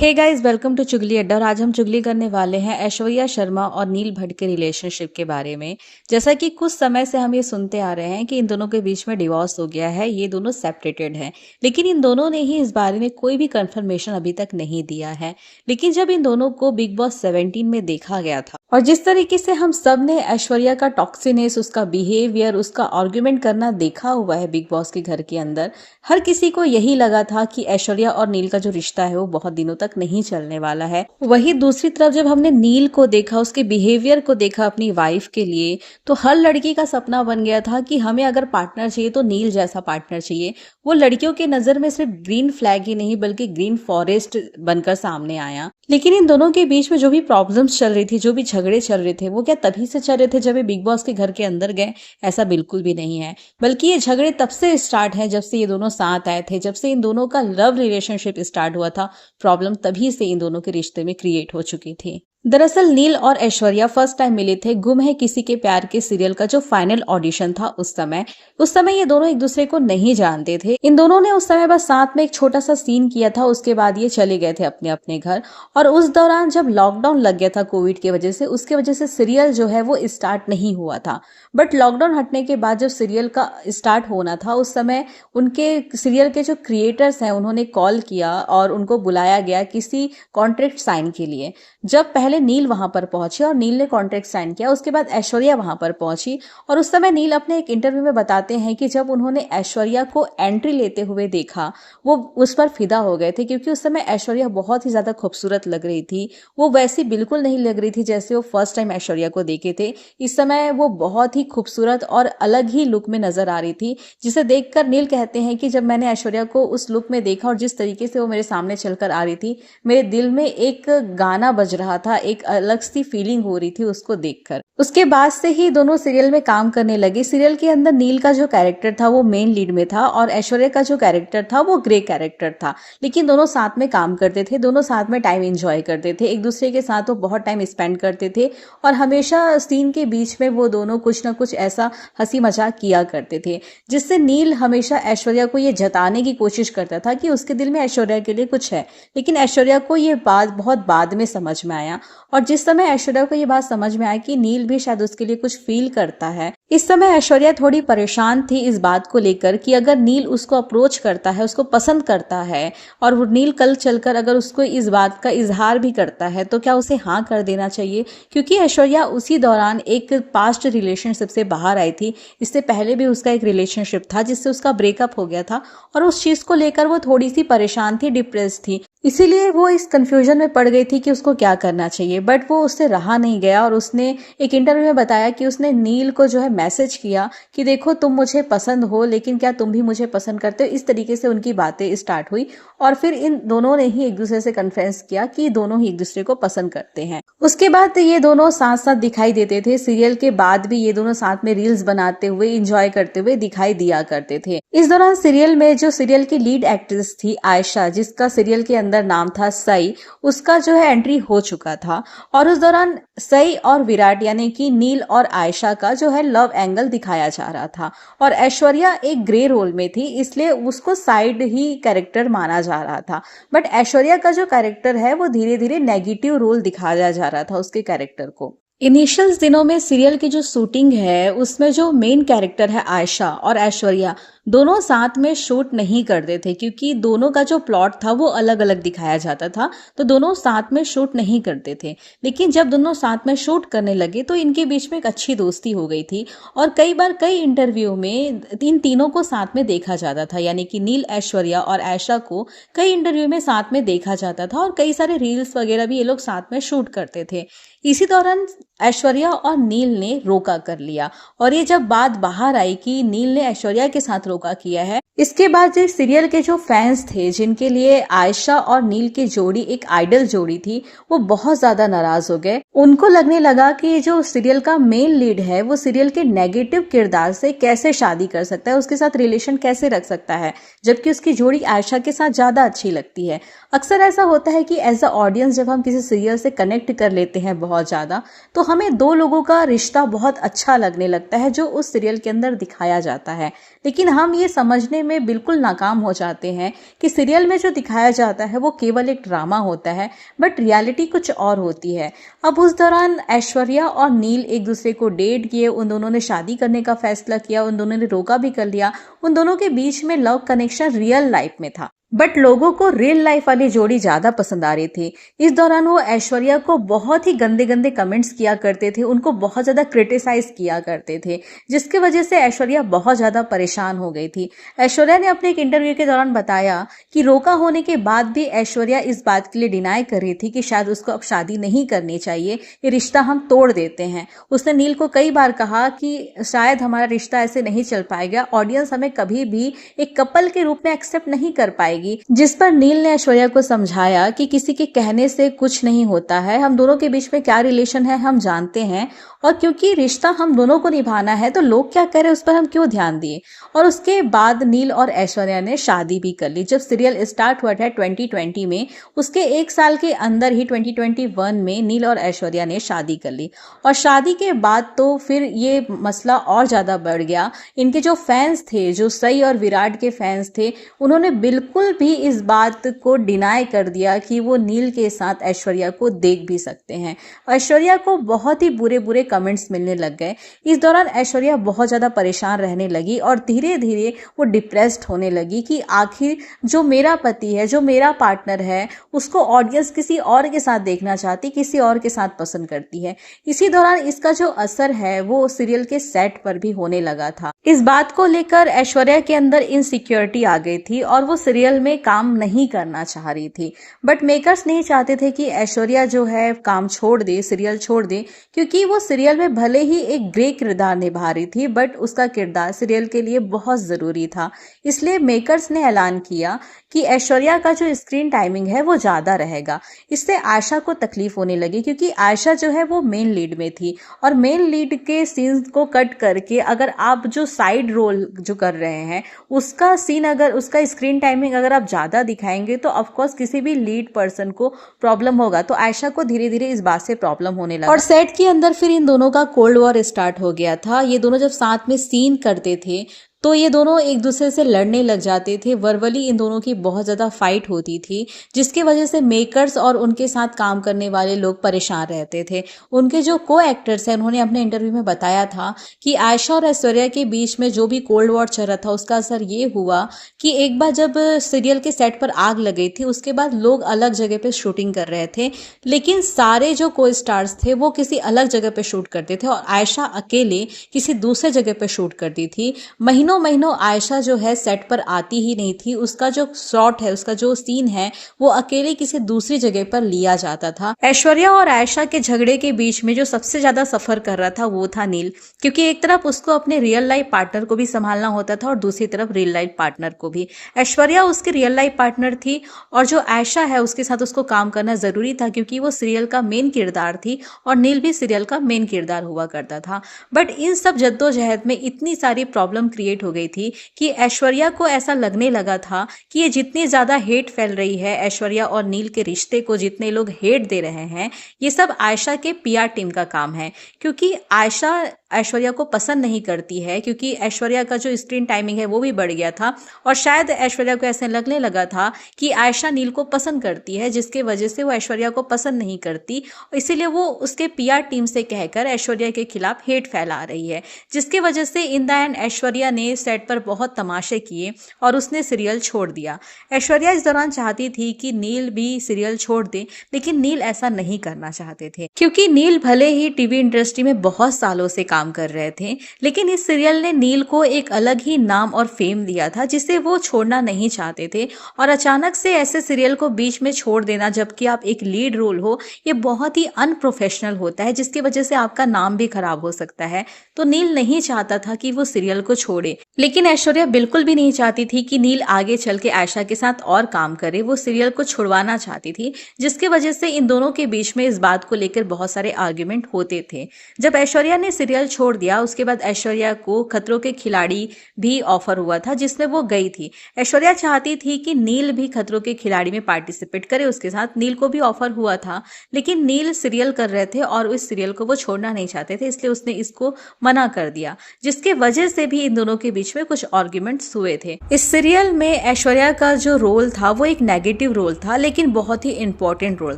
Hey guys, welcome to चुगली अड्डा। और आज हम चुगली करने वाले हैं ऐश्वर्या शर्मा और नील भट्ट के रिलेशनशिप के बारे में। जैसा कि कुछ समय से हम ये सुनते आ रहे हैं कि इन दोनों के बीच में डिवोर्स हो गया है, ये दोनों सेपरेटेड हैं, लेकिन इन दोनों ने ही इस बारे में कोई भी कंफर्मेशन अभी तक नहीं दिया है। लेकिन जब इन दोनों को बिग बॉस 17 में देखा गया था और जिस तरीके से हम सब ने ऐश्वर्या का टॉक्सिनेस, उसका बिहेवियर, उसका आर्ग्यूमेंट करना देखा हुआ है बिग बॉस के घर के अंदर, हर किसी को यही लगा था कि ऐश्वर्या और नील का जो रिश्ता है वो बहुत दिनों तक नहीं चलने वाला है। वही दूसरी तरफ जब हमने नील को देखा, उसके बिहेवियर को देखा अपनी वाइफ के लिए, तो हर लड़की का सपना बन गया था कि हमें अगर पार्टनर चाहिए तो नील जैसा पार्टनर चाहिए। वो लड़कियों के नजर में सिर्फ ग्रीन फ्लैग ही नहीं बल्कि ग्रीन फॉरेस्ट बनकर सामने आया। लेकिन इन दोनों के बीच में जो भी प्रॉब्लम्स चल रही थी, जो भी झगड़े चल रहे थे, वो क्या तभी से चल रहे थे जब ये बिग बॉस के घर के अंदर गए? ऐसा बिल्कुल भी नहीं है, बल्कि ये झगड़े तब से स्टार्ट है जब से ये दोनों साथ आए थे, जब से इन दोनों का लव रिलेशनशिप स्टार्ट हुआ था। प्रॉब्लम तभी से इन दोनों के रिश्ते में क्रिएट हो चुकी थी। दरअसल नील और ऐश्वर्या फर्स्ट टाइम मिले थे गुम है किसी के प्यार के सीरियल का जो फाइनल ऑडिशन था। उस समय ये दोनों एक दूसरे को नहीं जानते थे। इन दोनों ने उस समय बस साथ में एक छोटा सा सीन किया था, उसके बाद ये चले गए थे अपने अपने घर। और उस दौरान जब लॉकडाउन लग गया था कोविड की वजह से, उसके वजह से सीरियल जो है वो स्टार्ट नहीं हुआ था। बट लॉकडाउन हटने के बाद जब सीरियल का स्टार्ट होना था, उस समय उनके सीरियल के जो क्रिएटर्स हैं उन्होंने कॉल किया और उनको बुलाया गया किसी कॉन्ट्रैक्ट साइन के लिए। जब पहले नील वहां पर पहुंचे और नील ने कॉन्ट्रैक्ट साइन किया, उसके बाद ऐश्वर्या वहां पर पहुंची। और उस समय नील अपने एक इंटरव्यू में बताते हैं कि जब उन्होंने ऐश्वर्या को एंट्री लेते हुए देखा, वो उस पर फिदा हो गए थे, क्योंकि उस समय ऐश्वर्या बहुत ही ज्यादा खूबसूरत लग रही थी। वो वैसी बिल्कुल नहीं लग रही थी जैसे वो फर्स्ट टाइम ऐश्वर्या को देखे थे। इस समय वो बहुत ही खूबसूरत और अलग ही लुक में नजर आ रही थी, जिसे देखकर नील कहते हैं कि जब मैंने ऐश्वर्या को उस लुक में देखा और जिस तरीके से वो मेरे सामने चलकर आ रही थी, मेरे दिल में एक गाना बज रहा था, एक अलग सी फीलिंग हो रही थी उसको देखकर। उसके बाद से ही दोनों सीरियल में काम करने लगे। सीरियल के अंदर नील का जो कैरेक्टर था वो मेन लीड में था और ऐश्वर्या का जो कैरेक्टर था वो ग्रे कैरेक्टर था। लेकिन दोनों साथ में काम करते थे, दोनों साथ में टाइम एंजॉय करते थे, एक दूसरे के साथ वो बहुत टाइम स्पेंड करते थे और हमेशा सीन के बीच में वो दोनों कुछ ना कुछ ऐसा हंसी मजाक किया करते थे, जिससे नील हमेशा ऐश्वर्या को ये जताने की कोशिश करता था कि उसके दिल में ऐश्वर्या के लिए कुछ है। लेकिन ऐश्वर्या को ये बात बहुत बाद में समझ में आया, और जिस समय ऐश्वर्या को ये बात समझ में आई कि नील भी शायद उसके लिए कुछ फील करता है, इस समय ऐश्वर्या थोड़ी परेशान थी इस बात को लेकर कि अगर नील उसको अप्रोच करता है, उसको पसंद करता है और वो नील कल चलकर अगर उसको इस बात का इजहार भी करता है तो क्या उसे हाँ कर देना चाहिए। क्योंकि ऐश्वर्या उसी दौरान एक पास्ट रिलेशनशिप से बाहर आई थी। इससे पहले भी उसका एक रिलेशनशिप था जिससे उसका ब्रेकअप हो गया था और उस चीज को लेकर वो थोड़ी सी परेशान थी, डिप्रेस थी। इसीलिए वो इस कंफ्यूजन में पड़ गई थी कि उसको क्या करना चाहिए। बट वो उससे रहा नहीं गया और उसने एक इंटरव्यू में बताया कि उसने नील को जो है मैसेज किया कि देखो तुम मुझे पसंद हो, लेकिन क्या तुम भी मुझे पसंद करते हो। इस तरीके से उनकी बातें स्टार्ट हुई और फिर इन दोनों ने ही एक दूसरे से कन्फेस किया कि दोनों ही एक दूसरे को पसंद करते हैं। उसके बाद ये दोनों साथ साथ दिखाई देते थे। सीरियल के बाद भी ये दोनों साथ में रील्स बनाते हुए, इंजॉय करते हुए दिखाई दिया करते थे। इस दौरान सीरियल में जो सीरियल की लीड एक्ट्रेस थी आयशा, जिसका सीरियल के अंदर नाम था सई, उसका जो है एंट्री हो चुका था। और उस दौरान सई और विराट यानी कि नील और आयशा का जो है लव एंगल दिखाया जा रहा था और ऐश्वर्या एक ग्रे रोल में थी, इसलिए उसको साइड ही कैरेक्टर माना जा रहा था। बट ऐश्वर्या का जो कैरेक्टर है वो धीरे धीरे नेगेटिव रोल दिखाया जा रहा था उसके कैरेक्टर को। इनिशियल दिनों में सीरियल की जो शूटिंग है उसमें जो मेन कैरेक्टर है आयशा और ऐश्वर्या, दोनों साथ में शूट नहीं करते थे क्योंकि दोनों का जो प्लॉट था वो अलग अलग दिखाया जाता था, तो दोनों साथ में शूट नहीं करते थे। लेकिन जब दोनों साथ में शूट करने लगे तो इनके बीच में एक अच्छी दोस्ती हो गई थी और कई बार कई इंटरव्यू में इन तीनों को साथ में देखा जाता था, यानी कि नील, ऐश्वर्या और आयशा को कई इंटरव्यू में साथ में देखा जाता था और कई सारे रील्स वगैरह भी ये लोग साथ में शूट करते थे। इसी दौरान ऐश्वर्या और नील ने रोका कर लिया और ये जब बात बाहर आई कि नील ने ऐश्वर्या के साथ रोका किया है, इसके बाद जो सीरियल के जो फैंस थे जिनके लिए आयशा और नील की जोड़ी एक आइडल जोड़ी थी, वो बहुत ज्यादा नाराज हो गए उनको लगने लगा कि जो सीरियल का मेन लीड है वो सीरियल के नेगेटिव किरदार से कैसे शादी कर सकता है, उसके साथ रिलेशन कैसे रख सकता है, जबकि उसकी जोड़ी आयशा के साथ ज़्यादा अच्छी लगती है। अक्सर ऐसा होता है कि एज अ ऑडियंस जब हम किसी सीरियल से कनेक्ट कर लेते हैं बहुत ज़्यादा, तो हमें दो लोगों का रिश्ता बहुत अच्छा लगने लगता है जो उस सीरियल के अंदर दिखाया जाता है। लेकिन हम ये समझने में बिल्कुल नाकाम हो जाते हैं कि सीरियल में जो दिखाया जाता है वो केवल एक ड्रामा होता है, बट रियलिटी कुछ और होती है। अब उस दौरान ऐश्वर्या और नील एक दूसरे को डेट किए, उन दोनों ने शादी करने का फैसला किया, उन दोनों ने रोका भी कर लिया। उन दोनों के बीच में लव कनेक्शन रियल लाइफ में था, बट लोगों को रियल लाइफ वाली जोड़ी ज्यादा पसंद आ रही थी। इस दौरान वो ऐश्वर्या को बहुत ही गंदे गंदे कमेंट्स किया करते थे, उनको बहुत ज्यादा क्रिटिसाइज किया करते थे, जिसकी वजह से ऐश्वर्या बहुत ज्यादा परेशान हो गई थी। ऐश्वर्या ने अपने एक इंटरव्यू के दौरान बताया कि रोका होने के बाद भी ऐश्वर्या इस बात के लिए डिनाई कर रही थी कि शायद उसको अब शादी नहीं करनी चाहिए, ये रिश्ता हम तोड़ देते हैं। उसने नील को कई बार कहा कि शायद हमारा रिश्ता ऐसे नहीं चल पाएगा, ऑडियंस हमें कभी भी एक कपल के रूप में एक्सेप्ट नहीं कर पाएगी। जिस पर नील ने ऐश्वर्या को समझाया कि किसी के कहने से कुछ नहीं होता है, हम दोनों के बीच में क्या रिलेशन है हम जानते हैं, और क्योंकि रिश्ता हम दोनों को निभाना है तो लोग क्या कह रहे हैं उस पर हम क्यों ध्यान दिए। और उसके बाद नील और ऐश्वर्या ने शादी भी कर ली। जब सीरियल स्टार्ट हुआ था 2020 में, उसके एक साल के अंदर ही 2021 में नील और ऐश्वर्या ने शादी कर ली। और शादी के बाद तो फिर ये मसला और ज़्यादा बढ़ गया। इनके जो फैंस थे, जो सई और विराट के फैंस थे, उन्होंने बिल्कुल भी इस बात को डिनाई कर दिया कि वो नील के साथ ऐश्वर्या को देख भी सकते हैं। ऐश्वर्या को बहुत ही बुरे बुरे कमेंट्स मिलने लग गए। इस दौरान ऐश्वर्या बहुत ज़्यादा परेशान रहने लगी और धीरे धीरे वो डिप्रेस्ड होने लगी कि आखिर जो मेरा पति है, जो मेरा पार्टनर है, उसको ऑडियंस किसी और के साथ देखना चाहती, किसी और के साथ पसंद करती है। इसी दौरान इसका जो असर है वो सीरियल के सेट पर भी होने लगा था। इस बात को लेकर ऐश्वर्या के अंदर इनसिक्योरिटी आ गई थी और वो सीरियल में काम नहीं करना चाह रही थी। बट मेकर्स नहीं चाहते थे कि ऐश्वर्या जो है काम छोड़ दे, सीरियल छोड़ दे, क्योंकि वो सीरियल में भले ही एक ग्रे किरदार निभा रही थी, बट उसका किरदार सीरियल के लिए बहुत ज़रूरी था। इसलिए मेकर्स ने ऐलान किया कि ऐश्वर्या का जो स्क्रीन टाइमिंग है वो ज़्यादा रहेगा। इससे आयशा को तकलीफ होने लगी, क्योंकि आयशा जो है वो मेन लीड में थी, और मेन लीड के सीन्स को कट करके अगर आप जो साइड रोल जो कर रहे हैं उसका सीन, अगर उसका स्क्रीन टाइमिंग अगर आप ज़्यादा दिखाएंगे तो ऑफकोर्स किसी भी लीड पर्सन को प्रॉब्लम होगा। तो आयशा को धीरे धीरे इस बात से प्रॉब्लम होने लगा और सेट के अंदर फिर इन दोनों का कोल्ड वॉर स्टार्ट हो गया था। ये दोनों जब साथ में सीन करते थे तो ये दोनों एक दूसरे से लड़ने लग जाते थे। वर्बली इन दोनों की बहुत ज़्यादा फाइट होती थी, जिसकी वजह से मेकर्स और उनके साथ काम करने वाले लोग परेशान रहते थे। उनके जो को एक्टर्स हैं उन्होंने अपने इंटरव्यू में बताया था कि आयशा और ऐश्वर्या के बीच में जो भी कोल्ड वॉर चल रहा था उसका असर ये हुआ कि एक बार जब सीरियल के सेट पर आग लग गई थी, उसके बाद लोग अलग जगह पे शूटिंग कर रहे थे, लेकिन सारे जो को स्टार्स थे वो किसी अलग जगह पे शूट करते थे और आयशा अकेले किसी दूसरे जगह पे शूट करती थी। महीनों आयशा जो है सेट पर आती ही नहीं थी। उसका जो शॉट है, उसका जो सीन है, वो अकेले किसी दूसरी जगह पर लिया जाता था। ऐश्वर्या और आयशा के झगड़े के बीच में जो सबसे ज्यादा सफर कर रहा था वो था नील, क्योंकि एक तरफ उसको अपने रियल लाइफ पार्टनर को भी संभालना होता था और दूसरी तरफ रियल लाइफ पार्टनर को भी। ऐश्वर्या उसकी रियल लाइफ पार्टनर थी और जो आयशा है उसके साथ उसको काम करना जरूरी था, क्योंकि वो सीरियल का मेन किरदार थी और नील भी सीरियल का मेन किरदार हुआ करता था। बट इन सब जद्दोजहद में इतनी सारी प्रॉब्लम क्रिएट हो गई थी कि ऐश्वर्या को ऐसा लगने लगा था कि ये जितनी ज्यादा हेट फैल रही है, ऐश्वर्या और नील के रिश्ते को जितने लोग हेट दे रहे हैं, ये सब आयशा के पीआर टीम का काम है। क्योंकि आयशा ऐश्वर्या को पसंद नहीं करती है, क्योंकि ऐश्वर्या का जो स्क्रीन टाइमिंग है वो भी बढ़ गया था और शायद ऐश्वर्या को ऐसे लगने लगा था कि आयशा नील को पसंद करती है, जिसके वजह से वो ऐश्वर्या को पसंद नहीं करती, इसीलिए वो उसके पीआर टीम से कहकर ऐश्वर्या के खिलाफ हेट फैला रही है, जिसकी वजह से इन द एंड ऐश्वर्या ने सेट पर बहुत तमाशे किए और उसने सीरियल छोड़ दिया। ऐश्वर्या इस दौरान चाहती थी कि नील भी सीरियल छोड़ दे, लेकिन नील ऐसा नहीं करना चाहते थे, क्योंकि नील भले ही टीवी इंडस्ट्री में बहुत सालों से काम काम कर रहे थे, लेकिन इस सीरियल ने नील को एक अलग ही नाम और फेम दिया था जिसे वो छोड़ना नहीं चाहते थे। और अचानक से ऐसे सीरियल को बीच में छोड़ देना जबकि आप एक लीड रोल हो, ये बहुत ही अनप्रोफेशनल होता है, जिसकी वजह से आपका नाम भी खराब हो सकता है। तो नील नहीं चाहता था कि वो सीरियल को छोड़े, लेकिन ऐश्वर्या बिल्कुल भी नहीं चाहती थी कि नील आगे चल के आयशा के साथ और काम करे। वो सीरियल को छुड़वाना चाहती थी, जिसकी वजह से इन दोनों के बीच में इस बात को लेकर बहुत सारे आर्ग्यूमेंट होते थे। जब ऐश्वर्या ने सीरियल छोड़ दिया, उसके बाद ऐश्वर्या को खतरों के खिलाड़ी भी ऑफर हुआ था, जिसमें वो गई थी। ऐश्वर्या चाहती थी कि नील भी खतरों के खिलाड़ी में पार्टिसिपेट करे उसके साथ। नील को भी ऑफर हुआ था, लेकिन नील सीरियल कर रहे थे और इस सीरियल को वो छोड़ना नहीं चाहते थे, इसलिए उसने इसको मना कर दिया, जिसके वजह से भी इन दोनों के बीच में कुछ आर्ग्यूमेंट्स हुए थे। इस सीरियल में ऐश्वर्या का जो रोल था वो एक नेगेटिव रोल था, लेकिन बहुत ही इंपॉर्टेंट रोल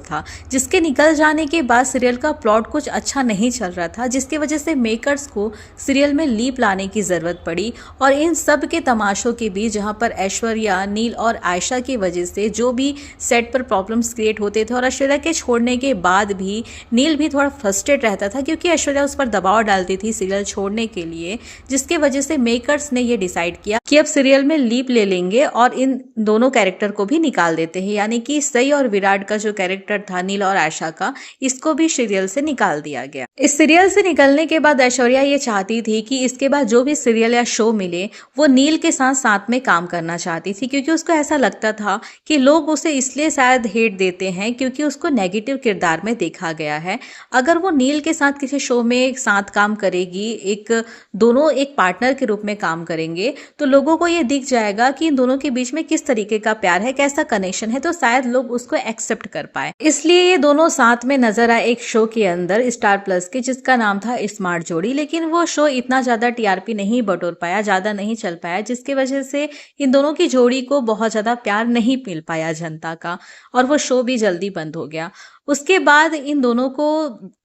था, जिसके निकल जाने के बाद सीरियल का प्लॉट कुछ अच्छा नहीं चल रहा था, जिसकी वजह से मेकर्स को सीरियल में लीप लाने की जरूरत पड़ी। और इन सब के तमाशों के बीच जहां पर ऐश्वर्या, नील और आयशा की वजह से जो भी सेट पर प्रॉब्लम्स क्रिएट होते थे, और ऐश्वर्या के छोड़ने के बाद भी नील भी थोड़ा फ्रस्ट्रेट रहता था, क्योंकि ऐश्वर्या उस पर दबाव डालती थी सीरियल छोड़ने के लिए, जिसके वजह से मेकर्स ने ये डिसाइड किया कि अब सीरियल में लीप ले लेंगे और इन दोनों कैरेक्टर को भी निकाल देते हैं, यानी कि सई और विराट का जो कैरेक्टर था नील और आयशा का, इसको भी सीरियल से निकाल दिया गया। इस सीरियल से निकलने के बाद ऐश्वर्या ये चाहती थी कि इसके बाद जो भी सीरियल या शो मिले वो नील के साथ साथ में काम करना चाहती थी, क्योंकि उसको ऐसा लगता था कि लोग उसे इसलिए शायद हेट देते हैं क्योंकि उसको नेगेटिव किरदार में देखा गया है। अगर वो नील के साथ किसी शो में साथ काम करेगी, दोनों एक पार्टनर के रूप में काम करेंगे, तो लोगों को ये दिख जाएगा कि इन दोनों के बीच में किस तरीके का प्यार है, कैसा कनेक्शन है, तो शायद लोग उसको एक्सेप्ट कर पाए। इसलिए ये दोनों साथ में नजर आए एक शो के अंदर स्टार प्लस के, जिसका नाम था स्मार्ट जोड़ी। लेकिन वो शो इतना ज्यादा टीआरपी नहीं बटोर पाया, ज्यादा नहीं चल पाया, जिसकी वजह से इन दोनों की जोड़ी को बहुत ज्यादा प्यार नहीं मिल पाया जनता का, और वो शो भी जल्दी बंद हो गया। उसके बाद इन दोनों को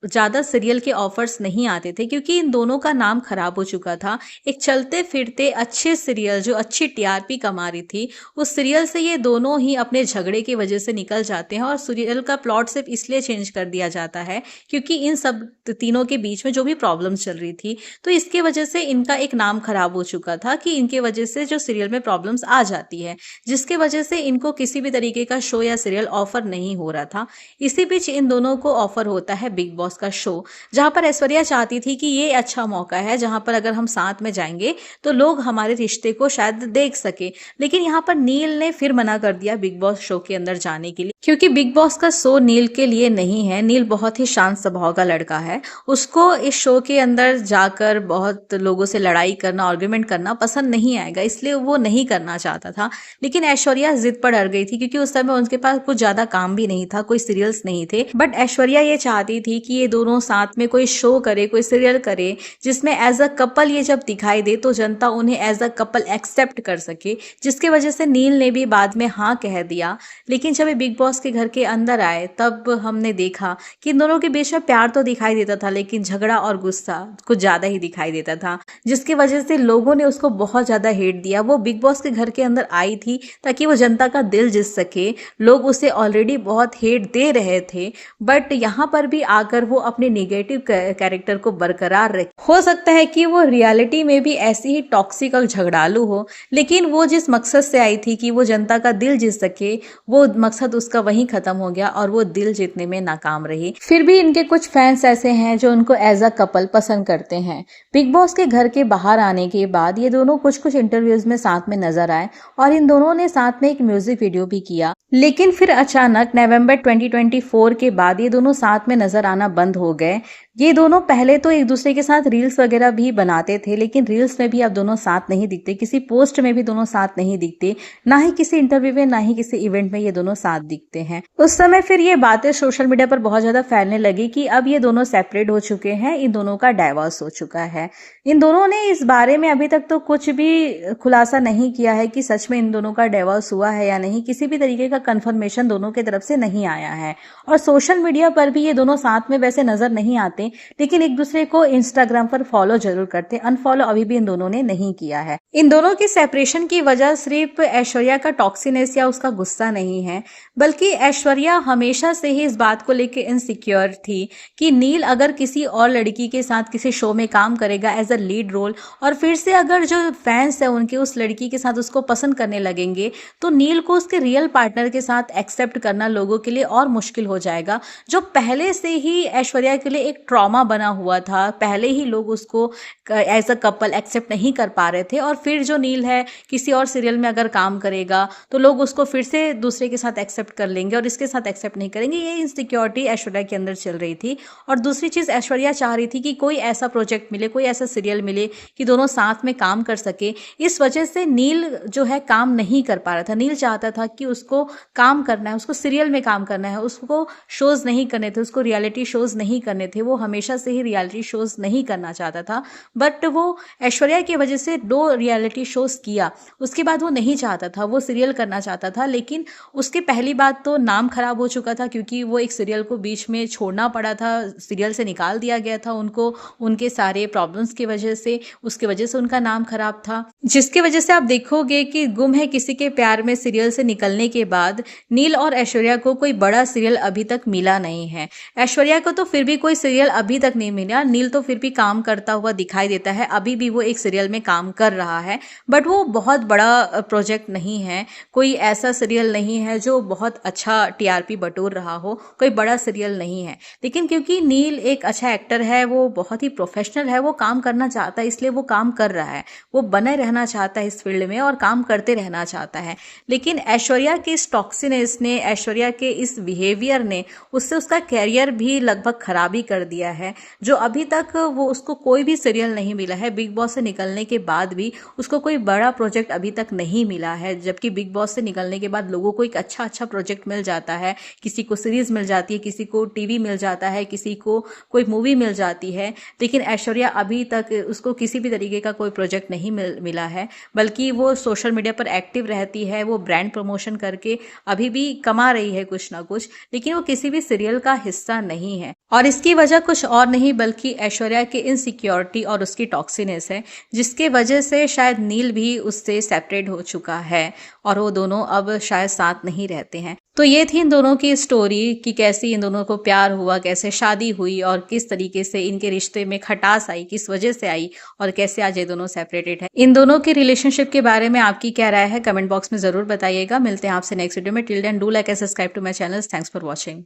ज्यादा सीरियल के ऑफर्स नहीं आते थे, क्योंकि इन दोनों का नाम खराब हो चुका था। एक चलते फिरते अच्छे सीरियल जो अच्छी टीआरपी कमा रही थी, उस सीरियल से ये दोनों ही अपने झगड़े की वजह से निकल जाते हैं, और सीरियल का प्लॉट सिर्फ इसलिए चेंज कर दिया जाता है क्योंकि इन सब तीनों के बीच में जो भी प्रॉब्लम्स चल रही थी, तो इसके वजह से इनका एक नाम खराब हो चुका था कि इनके वजह से जो सीरियल में प्रॉब्लम्स आ जाती है, जिसके वजह से इनको किसी भी तरीके का शो या सीरियल ऑफर नहीं हो रहा था। इसी बीच इन दोनों को ऑफर होता है बिग बॉस का शो, जहां पर ऐश्वर्या चाहती थी कि ये अच्छा मौका है जहां पर अगर हम साथ में जाएंगे तो लोग हमारे रिश्ते को शायद देख सके। लेकिन यहाँ पर नील ने फिर मना कर दिया बिग बॉस शो के अंदर जाने के लिए, क्योंकि बिग बॉस का शो नील के लिए नहीं है। नील बहुत ही शांत स्वभाव का लड़का है, उसको इस शो के अंदर जाकर बहुत लोगों से लड़ाई करना, आर्ग्यूमेंट करना पसंद नहीं आएगा, इसलिए वो नहीं करना चाहता था। लेकिन ऐश्वर्या जिद पर अड़ गई थी, क्योंकि उस समय उनके पास कुछ ज्यादा काम भी नहीं था, कोई सीरियल्स नहीं थे। बट ऐश्वर्या ये चाहती थी कि ये दोनों साथ में कोई शो करे, कोई सीरियल करे, जिसमें एज अ कपल ये जब दिखाई दे तो जनता उन्हें एज अ कपल एक्सेप्ट कर सके, जिसकी वजह से नील ने भी बाद में हाँ कह दिया। लेकिन जब ये बिग बॉस के घर के अंदर आए तब हमने देखा कि इन दोनों के बीच में प्यार तो दिखाई देता था, लेकिन झगड़ा और गुस्सा कुछ ज्यादा ही दिखाई देता था, जिसकी वजह से लोगों ने उसको बहुत ज्यादा हेट दिया। वो बिग बॉस के घर के अंदर आई थी ताकि वो जनता का दिल जीत सके, लोग उसे ऑलरेडी बहुत हेट दे रहे थे, बट यहाँ पर भी आकर वो अपने नेगेटिव कैरेक्टर को बरकरार रखे। हो सकता है कि वो रियलिटी में भी ऐसी ही टॉक्सिक और झगड़ालू हो, लेकिन वो जिस मकसद से आई थी कि वो जनता का दिल जीत सके, वो मकसद उसका वहीं खत्म हो गया और वो दिल जीतने में नाकाम रही। फिर भी इनके कुछ फैंस ऐसे हैं जो उनको एज अ कपल पसंद करते हैं। बिग बॉस के घर के बाहर आने के बाद ये दोनों कुछ इंटरव्यूज में साथ में नजर आए, और इन दोनों ने साथ में एक म्यूजिक वीडियो भी किया। लेकिन फिर अचानक नवंबर 2024 के बाद ये दोनों साथ में नजर आना बंद हो गए। ये दोनों पहले तो एक दूसरे के साथ रील्स वगैरह भी बनाते थे, लेकिन रील्स में भी अब दोनों साथ नहीं दिखते, किसी पोस्ट में भी दोनों साथ नहीं दिखते, ना ही किसी इंटरव्यू में, ना ही किसी इवेंट में ये दोनों साथ दिखते हैं। उस समय फिर ये बातें सोशल मीडिया पर बहुत ज्यादा फैलने लगी कि अब ये दोनों सेपरेट हो चुके हैं, इन दोनों का डाइवोर्स हो चुका है। इन दोनों ने इस बारे में अभी तक तो कुछ भी खुलासा नहीं किया है कि सच में इन दोनों का डाइवोर्स हुआ है या नहीं, किसी भी तरीके का कंफर्मेशन दोनों की तरफ से नहीं आया है। और सोशल मीडिया पर भी ये दोनों साथ में वैसे नजर नहीं आते, थे, लेकिन एक दूसरे को इंस्टाग्राम पर फॉलो जरूर करते। अनफॉलो अभी भी इन दोनों ने नहीं किया है। इन दोनों की सेपरेशन की वजह सिर्फ ऐश्वर्या का टॉक्सिनेस या उसका गुस्सा नहीं है, बल्कि ऐश्वर्या हमेशा से ही इस बात को लेकर इनसिक्योर थी कि नील अगर किसी और लड़की के साथ किसी शो में काम करेगा एज अ लीड रोल, और फिर से अगर जो फैंस है उनके उस लड़की के साथ उसको पसंद करने लगेंगे, तो नील को उसके रियल पार्टनर के साथ एक्सेप्ट करना लोगों के लिए और मुश्किल हो जाएगा, जो पहले से ही ऐश्वर्या के लिए एक ट्रॉमा बना हुआ था। पहले ही लोग उसको एज अ कपल एक्सेप्ट नहीं कर पा रहे थे, और फिर जो नील है किसी और सीरियल में अगर काम करेगा तो लोग उसको फिर से दूसरे के साथ एक्सेप्ट कर लेंगे और इसके साथ एक्सेप्ट नहीं करेंगे। ये इनसिक्योरिटी ऐश्वर्या के अंदर चल रही थी। और दूसरी चीज, ऐश्वर्या चाह रही थी कि कोई ऐसा प्रोजेक्ट मिले, कोई ऐसा सीरियल मिले कि दोनों साथ में काम कर सके। इस वजह से नील जो है काम नहीं कर पा रहा था। नील चाहता था कि उसको काम करना है, उसको सीरियल में काम करना है, उसको शोज नहीं करने थे, उसको रियलिटी शोज नहीं करने थे। वो हमेशा से ही रियलिटी शोज नहीं करना चाहता था, बट वो ऐश्वर्या की वजह से 2 रियलिटी शोज किया। उसके बाद वो नहीं चाहता था, वो सीरियल करना चाहता था। लेकिन उसके पहली बात तो नाम खराब हो चुका था, क्योंकि वो एक सीरियल को बीच में छोड़ना पड़ा था, सीरियल से निकाल दिया गया था उनको, उनके सारे प्रॉब्लम्स की वजह से। उसकी वजह से उनका नाम खराब था, जिसकी वजह से आप देखोगे कि गुम है किसी के प्यार में सीरियल से निकलने के बाद नील और ऐश्वर्या को कोई बड़ा सीरियल अभी तक मिला नहीं है। ऐश्वर्या को तो फिर भी कोई सीरियल अभी तक नहीं मिला। नील तो फिर भी काम करता हुआ दिखाई देता है, अभी भी वो एक सीरियल में काम कर रहा है, बट वो बहुत बड़ा प्रोजेक्ट नहीं है। कोई ऐसा सीरियल नहीं है जो बहुत अच्छा टीआरपी बटोर रहा हो, कोई बड़ा सीरियल नहीं है। लेकिन क्योंकि नील एक अच्छा एक्टर है, वो बहुत ही प्रोफेशनल है, वो काम करना चाहता है, इसलिए वो काम कर रहा है। वो बने रहना चाहता है इस फील्ड में और काम करते रहना चाहता है। लेकिन ऐश्वर्या के इस टॉक्सिनेस ने, ऐश्वर्या के इस बिहेवियर ने उससे उसका कैरियर भी लगभग खराब ही कर दिया है। जो अभी तक वो उसको कोई भी सीरियल नहीं मिला है, बिग बॉस से निकलने के बाद भी उसको कोई बड़ा प्रोजेक्ट अभी तक नहीं मिला है। जबकि बिग बॉस से निकलने के बाद लोगों को एक अच्छा प्रोजेक्ट मिल जाता है, किसी को सीरीज मिल जाती है, किसी को टीवी मिल जाता है, किसी को कोई मूवी मिल जाती है। लेकिन ऐश्वर्या अभी तक उसको किसी भी तरीके का कोई प्रोजेक्ट नहीं मिला है, बल्कि वो सोशल मीडिया पर एक्टिव रहती है, वो ब्रांड प्रमोशन करके अभी भी कमा रही है कुछ ना कुछ, लेकिन वो किसी भी सीरियल का हिस्सा नहीं है। और इसकी वजह कुछ और नहीं बल्कि ऐश्वर्या की इनसिक्योरिटी और उसकी टॉक्सिनेस है, जिसके वजह से शायद नील भी उससे सेपरेट हो चुका है और वो दोनों अब शायद साथ नहीं रहते हैं। तो ये थी इन दोनों की स्टोरी कि कैसे इन दोनों को प्यार हुआ, कैसे शादी हुई और किस तरीके से इनके रिश्ते में खटास आई, किस वजह से आई, और कैसे आज ये दोनों सेपरेटेड है। इन दोनों के रिलेशनशिप के बारे में आपकी क्या राय है, कमेंट बॉक्स में जरूर बताइएगा। मिलते हैं आपसे नेक्स्ट वीडियो में। Till then do like and subscribe to my channel. Thanks for watching.